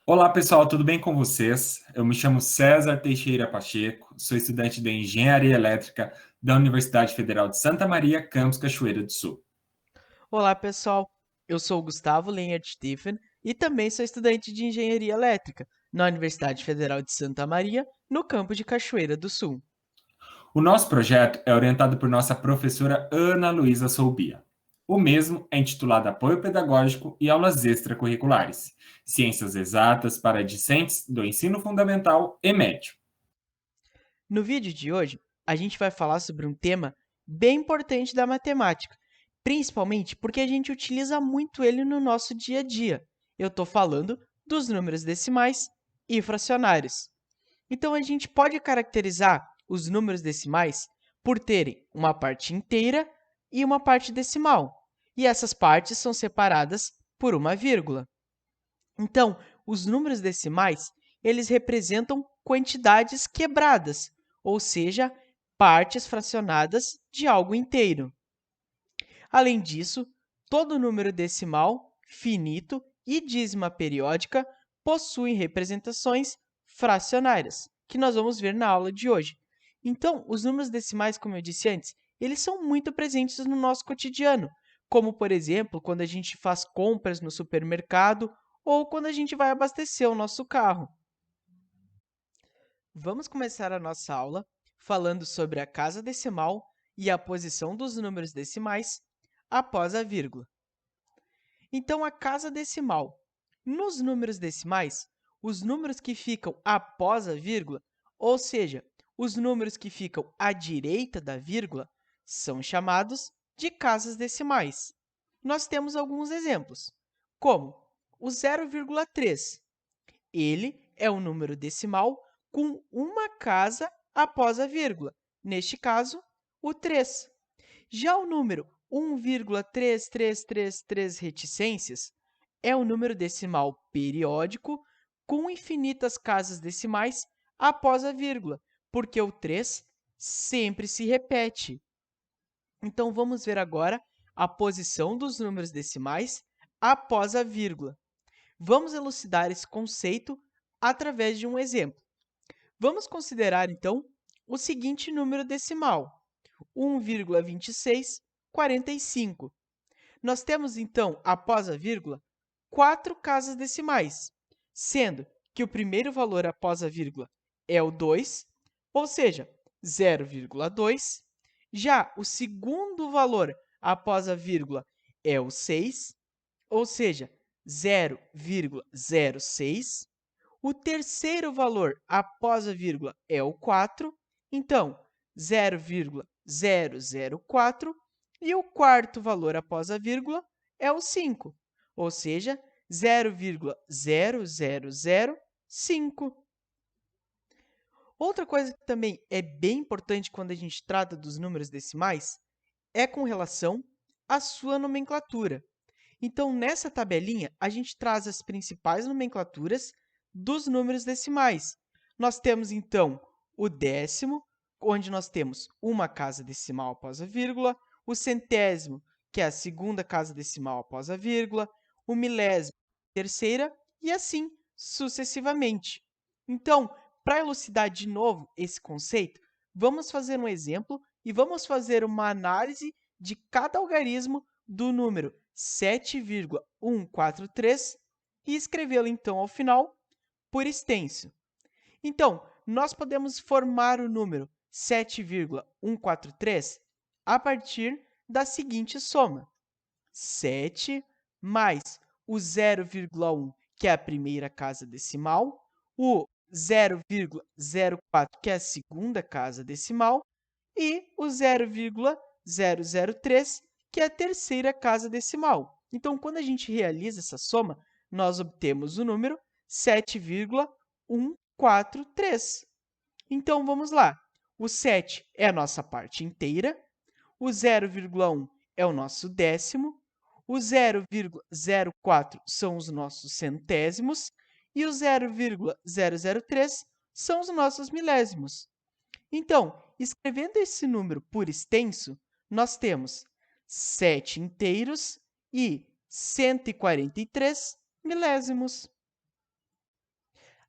Olá, pessoal, tudo bem com vocês? Eu me chamo César Teixeira Pacheco, sou estudante de Engenharia Elétrica da Universidade Federal de Santa Maria, campus Cachoeira do Sul. Olá, pessoal. Eu sou o Gustavo Lenhart Stephen e também sou estudante de Engenharia Elétrica na Universidade Federal de Santa Maria, no campus de Cachoeira do Sul. O nosso projeto é orientado por nossa professora Ana Luísa Soubia. O mesmo é intitulado Apoio Pedagógico e Aulas Extracurriculares, Ciências Exatas para Discentes do Ensino Fundamental e Médio. No vídeo de hoje, a gente vai falar sobre um tema bem importante da matemática, principalmente porque a gente utiliza muito ele no nosso dia a dia. Eu estou falando dos números decimais e fracionários. Então, a gente pode caracterizar os números decimais por terem uma parte inteira e uma parte decimal, e essas partes são separadas por uma vírgula. Então, os números decimais, eles representam quantidades quebradas, ou seja, partes fracionadas de algo inteiro. Além disso, todo número decimal, finito e dízima periódica possuem representações fracionárias, que nós vamos ver na aula de hoje. Então, os números decimais, como eu disse antes, eles são muito presentes no nosso cotidiano, como, por exemplo, quando a gente faz compras no supermercado ou quando a gente vai abastecer o nosso carro. Vamos começar a nossa aula falando sobre a casa decimal e a posição dos números decimais após a vírgula. Então, a casa decimal. Nos números decimais, os números que ficam após a vírgula, ou seja, os números que ficam à direita da vírgula, são chamados de casas decimais. Nós temos alguns exemplos, como o 0,3. Ele é um número decimal com uma casa após a vírgula, neste caso, o 3. Já o número 1,3333 reticências é um número decimal periódico com infinitas casas decimais após a vírgula, porque o 3 sempre se repete. Então, vamos ver agora a posição dos números decimais após a vírgula. Vamos elucidar esse conceito através de um exemplo. Vamos considerar, então, o seguinte número decimal: 1,2645. Nós temos, então, após a vírgula, 4 casas decimais, sendo que o primeiro valor após a vírgula é o 2, ou seja, 0,2. Já o segundo valor após a vírgula é o 6, ou seja, 0,06. O terceiro valor após a vírgula é o 4, então 0,004. E o quarto valor após a vírgula é o 5, ou seja, 0,0005. Outra coisa que também é bem importante quando a gente trata dos números decimais é com relação à sua nomenclatura. Então, nessa tabelinha, a gente traz as principais nomenclaturas dos números decimais. Nós temos, então, o décimo, onde nós temos uma casa decimal após a vírgula, o centésimo, que é a segunda casa decimal após a vírgula, o milésimo, terceira, e assim sucessivamente. Então, para elucidar de novo esse conceito, vamos fazer um exemplo e vamos fazer uma análise de cada algarismo do número 7,143 e escrevê-lo, então, ao final, por extenso. Então, nós podemos formar o número 7,143 a partir da seguinte soma: 7 mais o 0,1, que é a primeira casa decimal, o 0,04, que é a segunda casa decimal, e o 0,003, que é a terceira casa decimal. Então, quando a gente realiza essa soma, nós obtemos o número 7,143. Então, vamos lá. O 7 é a nossa parte inteira, o 0,1 é o nosso décimo, o 0,04 são os nossos centésimos e o 0,003 são os nossos milésimos. Então, escrevendo esse número por extenso, nós temos 7 inteiros e 143 milésimos.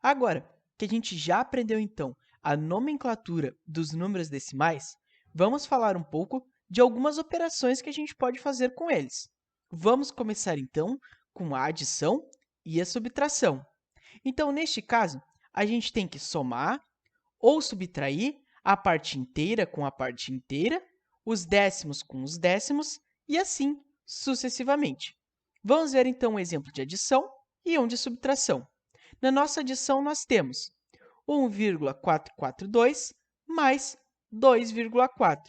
Agora que a gente já aprendeu, então, a nomenclatura dos números decimais, vamos falar um pouco de algumas operações que a gente pode fazer com eles. Vamos começar, então, com a adição e a subtração. Então, neste caso, a gente tem que somar ou subtrair a parte inteira com a parte inteira, os décimos com os décimos e assim sucessivamente. Vamos ver, então, um exemplo de adição e um de subtração. Na nossa adição, nós temos 1,442 mais 2,4.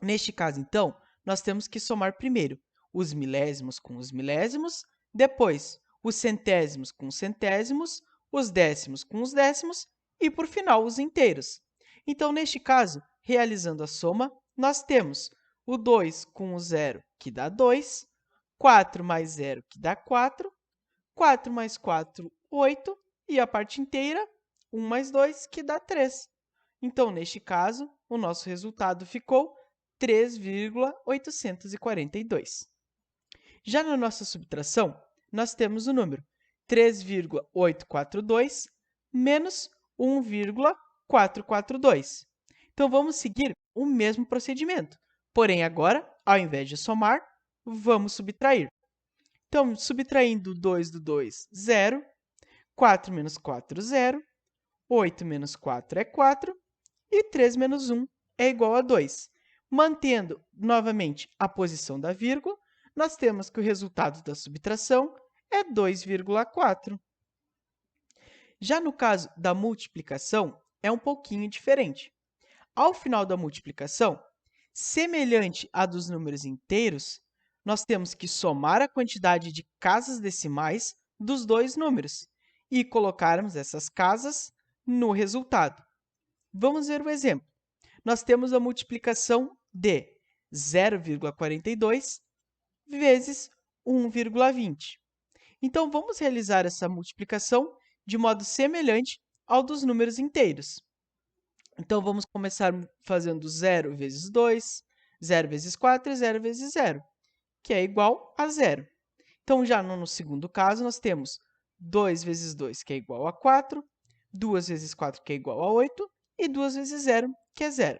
Neste caso, então, nós temos que somar primeiro os milésimos com os milésimos, depois os centésimos com os centésimos, os décimos com os décimos e, por final, os inteiros. Então, neste caso, realizando a soma, nós temos o 2 com o 0, que dá 2, 4 mais 0, que dá 4, 4 mais 4, 8, e a parte inteira, 1 mais 2, que dá 3. Então, neste caso, o nosso resultado ficou 3,842. Já na nossa subtração, nós temos o número 3,842 menos 1,442. Então, vamos seguir o mesmo procedimento. Porém, agora, ao invés de somar, vamos subtrair. Então, subtraindo 2 do 2, 0. 4 menos 4, 0. 8 menos 4 é 4. E 3 menos 1 é igual a 2. Mantendo novamente a posição da vírgula, nós temos que o resultado da subtração é 2,4. Já no caso da multiplicação, é um pouquinho diferente. Ao final da multiplicação, semelhante à dos números inteiros, nós temos que somar a quantidade de casas decimais dos dois números e colocarmos essas casas no resultado. Vamos ver o exemplo. Nós temos a multiplicação de 0,42 vezes 1,20. Então, vamos realizar essa multiplicação de modo semelhante ao dos números inteiros. Então, vamos começar fazendo 0 vezes 2, 0 vezes 4 e 0 vezes 0, que é igual a 0. Então, já no segundo caso, nós temos 2 vezes 2, que é igual a 4, 2 vezes 4, que é igual a 8, e 2 vezes 0, que é 0.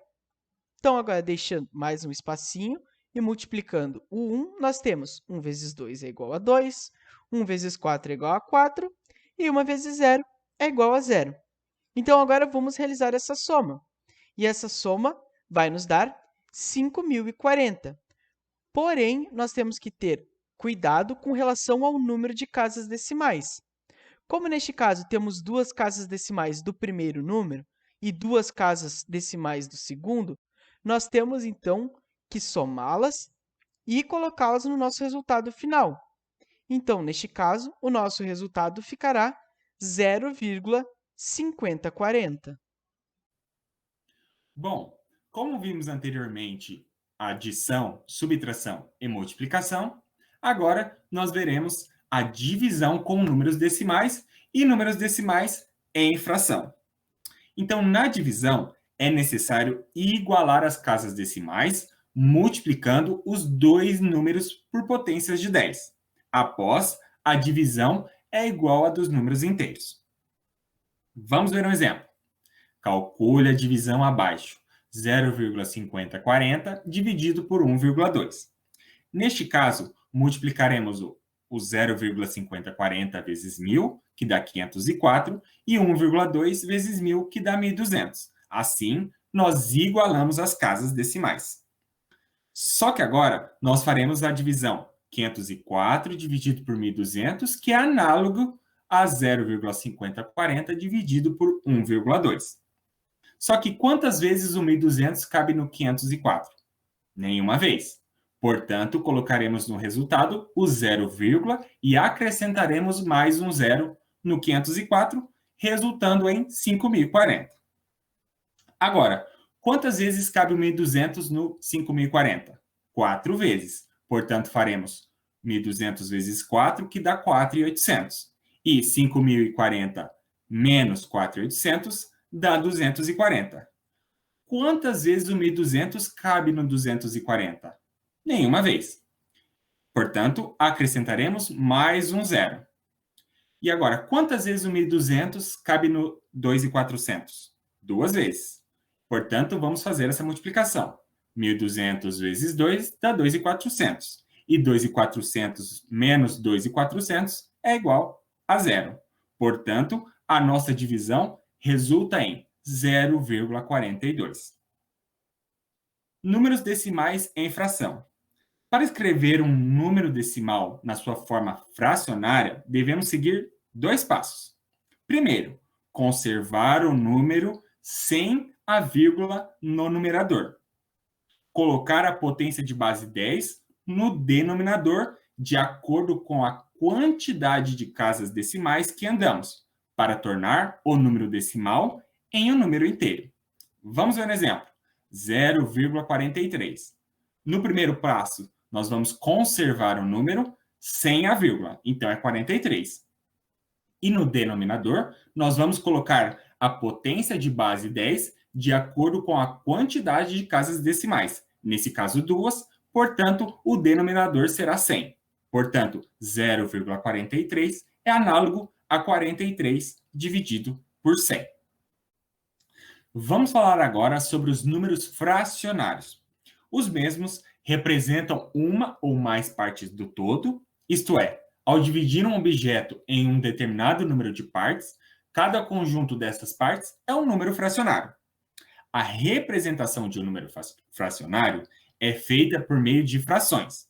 Então, agora, deixando mais um espacinho e multiplicando o 1, nós temos 1 vezes 2 é igual a 2, 1 vezes 4 é igual a 4, e 1 vezes 0 é igual a 0. Então, agora, vamos realizar essa soma. E essa soma vai nos dar 5.040. Porém, nós temos que ter cuidado com relação ao número de casas decimais. Como, neste caso, temos duas casas decimais do primeiro número e duas casas decimais do segundo, nós temos, então, que somá-las e colocá-las no nosso resultado final. Então, neste caso, o nosso resultado ficará 0,5040. Bom, como vimos anteriormente adição, subtração e multiplicação, agora nós veremos a divisão com números decimais e números decimais em fração. Então, na divisão, é necessário igualar as casas decimais, multiplicando os dois números por potências de 10. Após, a divisão é igual a dos números inteiros. Vamos ver um exemplo. Calcule a divisão abaixo. 0,5040 dividido por 1,2. Neste caso, multiplicaremos o 0,5040 vezes 1.000, que dá 504, e 1,2 vezes 1.000, que dá 1.200. Assim, nós igualamos as casas decimais. Só que agora, nós faremos a divisão 504 dividido por 1.200, que é análogo a 0,5040 dividido por 1,2. Só que quantas vezes o 1.200 cabe no 504? Nenhuma vez. Portanto, colocaremos no resultado o 0, e acrescentaremos mais um 0 no 504, resultando em 5.040. Agora, quantas vezes cabe o 1.200 no 5.040? 4 vezes. Portanto, faremos 1.200 vezes 4, que dá 4.800. E 5.040 menos 4.800 dá 240. Quantas vezes o 1.200 cabe no 240? Nenhuma vez. Portanto, acrescentaremos mais um 0. E agora, quantas vezes o 1.200 cabe no 2.400? 2 vezes. Portanto, vamos fazer essa multiplicação. 1.200 vezes 2 dá 2.400. E 2.400 menos 2.400 é igual a zero. Portanto, a nossa divisão resulta em 0,42. Números decimais em fração. Para escrever um número decimal na sua forma fracionária, devemos seguir 2 passos. Primeiro, conservar o número sem a vírgula no numerador. Colocar a potência de base 10 no denominador de acordo com a quantidade de casas decimais que andamos, para tornar o número decimal em um número inteiro. Vamos ver um exemplo. 0,43. No primeiro passo, nós vamos conservar o número sem a vírgula, então é 43. E no denominador, nós vamos colocar a potência de base 10 de acordo com a quantidade de casas decimais. Nesse caso, 2, portanto, o denominador será 100. Portanto, 0,43 é análogo a 43 dividido por 100. Vamos falar agora sobre os números fracionários. Os mesmos representam uma ou mais partes do todo, isto é, ao dividir um objeto em um determinado número de partes, cada conjunto dessas partes é um número fracionário. A representação de um número fracionário é feita por meio de frações.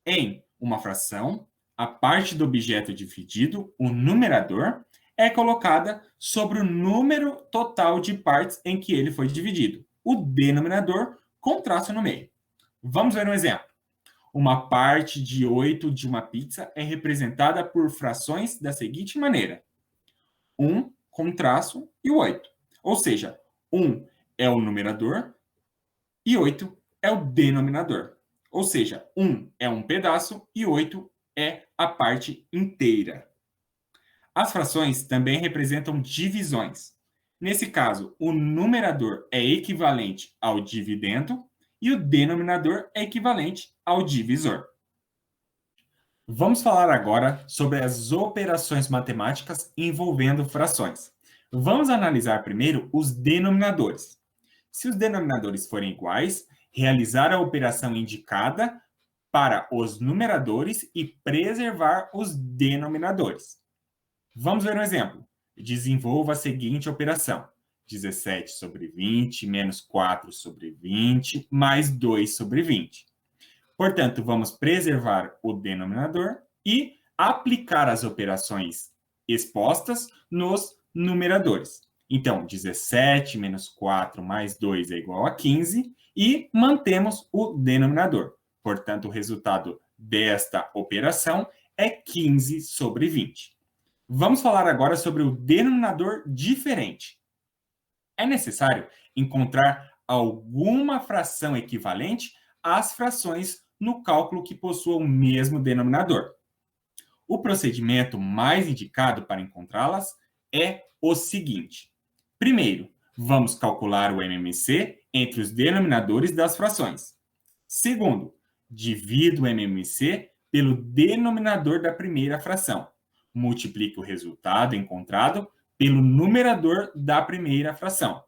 Em uma fração, a parte do objeto dividido, o numerador, é colocada sobre o número total de partes em que ele foi dividido, o denominador, com traço no meio. Vamos ver um exemplo. Uma parte de 8 de uma pizza é representada por frações da seguinte maneira: 1 com traço e o 8. Ou seja, 1 é o numerador e 8 é o denominador. Ou seja, 1 é um pedaço e 8 é a parte inteira. As frações também representam divisões. Nesse caso, o numerador é equivalente ao dividendo e o denominador é equivalente ao divisor. Vamos falar agora sobre as operações matemáticas envolvendo frações. Vamos analisar primeiro os denominadores. Se os denominadores forem iguais, realizar a operação indicada para os numeradores e preservar os denominadores. Vamos ver um exemplo. Desenvolva a seguinte operação: 17 sobre 20 menos 4 sobre 20 mais 2 sobre 20. Portanto, vamos preservar o denominador e aplicar as operações expostas nos numeradores. Então, 17 menos 4 mais 2 é igual a 15 e mantemos o denominador. Portanto, o resultado desta operação é 15 sobre 20. Vamos falar agora sobre o denominador diferente. É necessário encontrar alguma fração equivalente às frações no cálculo que possua o mesmo denominador. O procedimento mais indicado para encontrá-las é o seguinte. Primeiro, vamos calcular o MMC entre os denominadores das frações. Segundo, divido o MMC pelo denominador da primeira fração. Multiplique o resultado encontrado pelo numerador da primeira fração.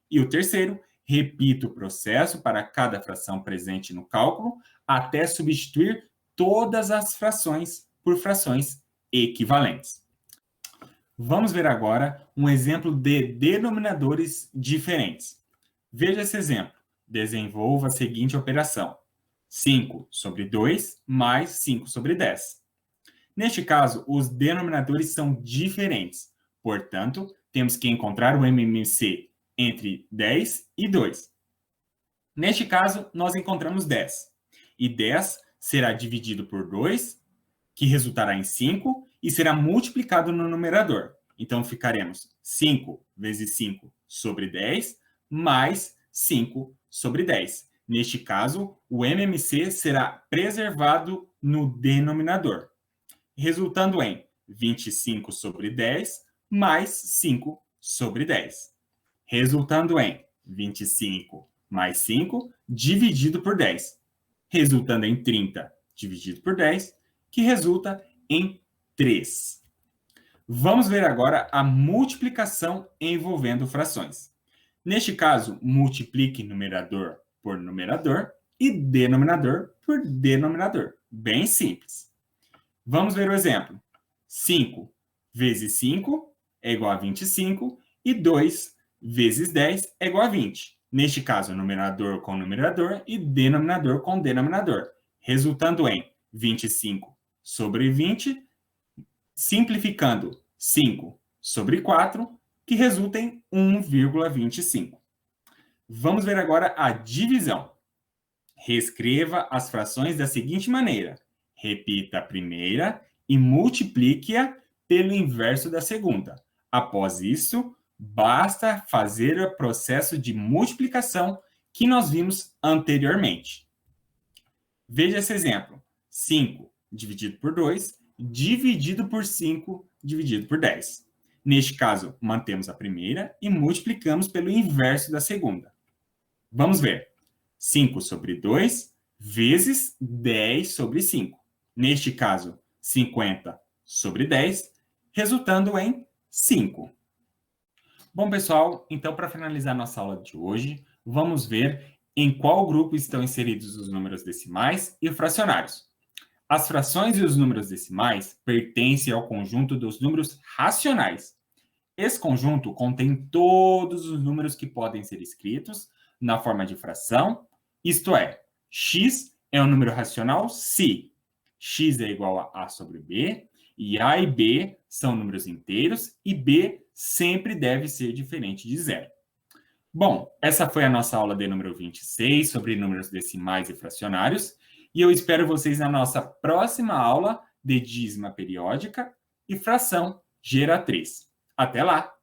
E o terceiro, repita o processo para cada fração presente no cálculo, até substituir todas as frações por frações equivalentes. Vamos ver agora um exemplo de denominadores diferentes. Veja esse exemplo. Desenvolva a seguinte operação: 5 sobre 2 mais 5 sobre 10. Neste caso, os denominadores são diferentes. Portanto, temos que encontrar o MMC entre 10 e 2. Neste caso, nós encontramos 10. E 10 será dividido por 2, que resultará em 5, e será multiplicado no numerador. Então, ficaremos 5 vezes 5 sobre 10, mais 5 sobre 10. Neste caso, o MMC será preservado no denominador, resultando em 25 sobre 10 mais 5 sobre 10, resultando em 25 mais 5 dividido por 10, resultando em 30 dividido por 10, que resulta em 3. Vamos ver agora a multiplicação envolvendo frações. Neste caso, multiplique numerador por numerador e denominador por denominador. Bem simples. Vamos ver o exemplo. 5 vezes 5 é igual a 25 e 2 vezes 10 é igual a 20. Neste caso, numerador com numerador e denominador com denominador, resultando em 25 sobre 20, simplificando 5 sobre 4, que resulta em 1,25. Vamos ver agora a divisão. Reescreva as frações da seguinte maneira. Repita a primeira e multiplique-a pelo inverso da segunda. Após isso, basta fazer o processo de multiplicação que nós vimos anteriormente. Veja esse exemplo. 5 dividido por 2, dividido por 5, dividido por 10. Neste caso, mantemos a primeira e multiplicamos pelo inverso da segunda. Vamos ver. 5 sobre 2 vezes 10 sobre 5. Neste caso, 50 sobre 10, resultando em 5. Bom, pessoal, então, para finalizar nossa aula de hoje, vamos ver em qual grupo estão inseridos os números decimais e fracionários. As frações e os números decimais pertencem ao conjunto dos números racionais. Esse conjunto contém todos os números que podem ser escritos na forma de fração, isto é, x é um número racional se x é igual a sobre b, e a e b são números inteiros, e b sempre deve ser diferente de zero. Bom, essa foi a nossa aula de número 26 sobre números decimais e fracionários, e eu espero vocês na nossa próxima aula de dízima periódica e fração geratriz. Até lá!